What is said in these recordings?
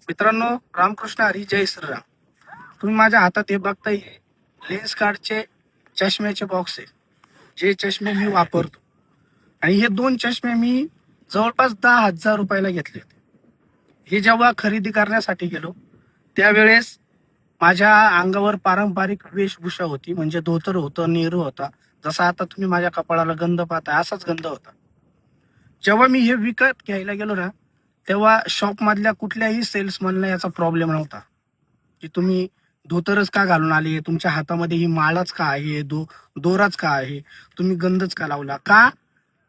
मित्रांनो, रामकृष्ण हरी, जय श्रीराम. तुम्ही माझ्या हातात हे बघताय, लेन्स कार्डचे चष्म्याचे बॉक्स आहे, जे चष्मे मी वापरतो. आणि हे 2 चष्मे मी जवळपास 10,000 रुपयाला घेतले होते. हे जेव्हा खरेदी करण्यासाठी गेलो त्यावेळेस माझ्या अंगावर पारंपरिक वेशभूषा होती, म्हणजे धोतर होतं, नेहरू होता. जसा आता तुम्ही माझ्या कपाळाला गंध पाहता असाच गंध होता. जेव्हा मी हे विकत घ्यायला गेलो ना, तेव्हा शॉप मधल्या कुठल्याही सेल्समनला याचा प्रॉब्लेम नव्हता, की तुम्ही धोतरच का घालून आले, तुमच्या हातामध्ये ही माळाच का आहे, दोराच का आहे, तुम्ही गंधच का लावला का.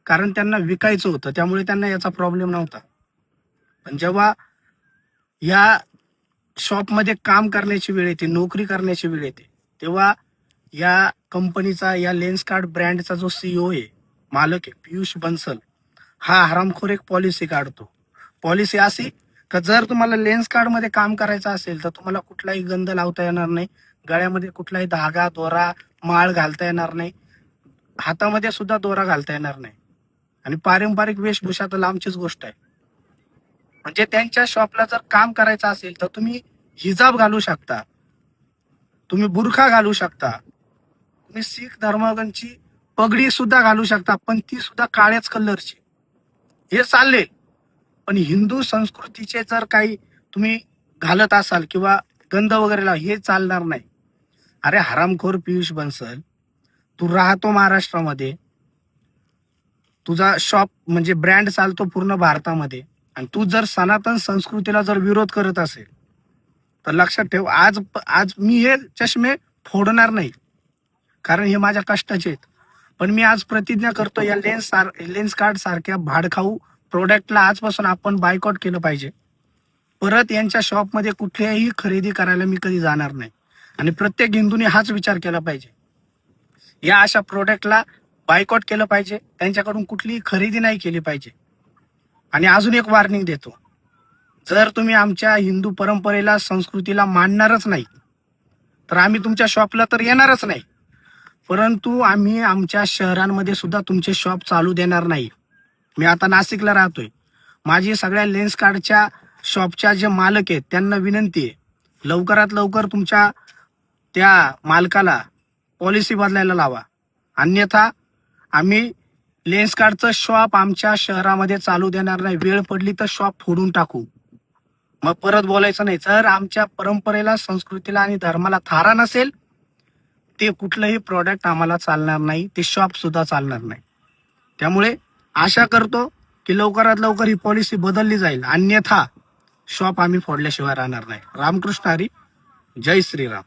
कारण त्यांना विकायचं होतं, त्यामुळे त्यांना याचा प्रॉब्लेम नव्हता. पण जेव्हा या शॉपमध्ये काम करण्याची वेळ येते, नोकरी करण्याची वेळ येते, तेव्हा या कंपनीचा, या लेन्स कार्ड ब्रँडचा जो सीईओ आहे, मालक आहे पियुष बन्सल, हा हरामखोर एक पॉलिसी काढतो. पॉलिसी अशी का जर तुम्हाला लेन्स कार्ड मध्ये काम करायचं असेल तर तुम्हाला कुठलाही गंध लावता येणार नाही, गळ्यामध्ये कुठलाही धागा, दोरा, माळ घालता येणार नाही, हातामध्ये सुद्धा दोरा घालता येणार नाही, आणि पारंपरिक वेशभूषा तर लांबचीच गोष्ट आहे. म्हणजे त्यांच्या शॉपला जर काम करायचं असेल तर तुम्ही हिजाब घालू शकता, तुम्ही बुरखा घालू शकता, तुम्ही शीख धर्माची पगडी सुद्धा घालू शकता, पण ती सुद्धा काळ्याच कलरची, हे चालेल. पण हिंदू संस्कृतीचे जर काही तुम्ही घालत असाल किंवा गंध वगैरे लाव, हे चालणार नाही. अरे हरामखोर पियुष बन्सल, तू राहतो महाराष्ट्रामध्ये, तुझा शॉप म्हणजे ब्रँड चालतो पूर्ण भारतामध्ये, आणि तू जर सनातन संस्कृतीला जर विरोध करत असेल तर लक्षात ठेव, आज आज मी हे चष्मे फोडणार नाही, कारण हे माझ्या कष्टाचे आहेत. पण मी आज प्रतिज्ञा करतो, या लेन्स कार्ड सारख्या भाडखाऊ प्रोडक्टला आजपासून आपण बायकॉट केलं पाहिजे. परत यांच्या शॉपमध्ये कुठल्याही खरेदी करायला मी कधी जाणार नाही. आणि प्रत्येक हिंदूने हाच विचार केला पाहिजे, या अशा प्रोडक्टला बायकॉट केलं पाहिजे, त्यांच्याकडून कुठलीही खरेदी नाही केली पाहिजे. आणि अजून एक वॉर्निंग देतो, जर तुम्ही आमच्या हिंदू परंपरेला, संस्कृतीला मानणारच नाही तर आम्ही तुमच्या शॉपला तर येणारच नाही, परंतु आम्ही आमच्या शहरांमध्ये सुद्धा तुमचे शॉप चालू देणार नाही. मी आता नाशिकला राहतोय, माझी सगळ्या लेन्स कार्डच्या शॉपच्या जे मालक आहेत त्यांना विनंती आहे, लवकरात लवकर तुमच्या त्या मालकाला पॉलिसी बदलायला लावा, अन्यथा आम्ही लेन्स कार्डचं शॉप आमच्या शहरामध्ये चालू देणार नाही. वेळ पडली तर शॉप फोडून टाकू, मग परत बोलायचं नाही. जर आमच्या परंपरेला, संस्कृतीला आणि धर्माला थारा नसेल, ते कुठलंही प्रॉडक्ट आम्हाला चालणार नाही, ते शॉप सुद्धा चालणार नाही. त्यामुळे आशा करतो की लवकरात लवकर ही पॉलिसी बदलली जाईल, अन्यथा शॉप आम्ही फोडल्याशिवाय राहणार नाही. रामकृष्ण हरी, जय श्रीराम.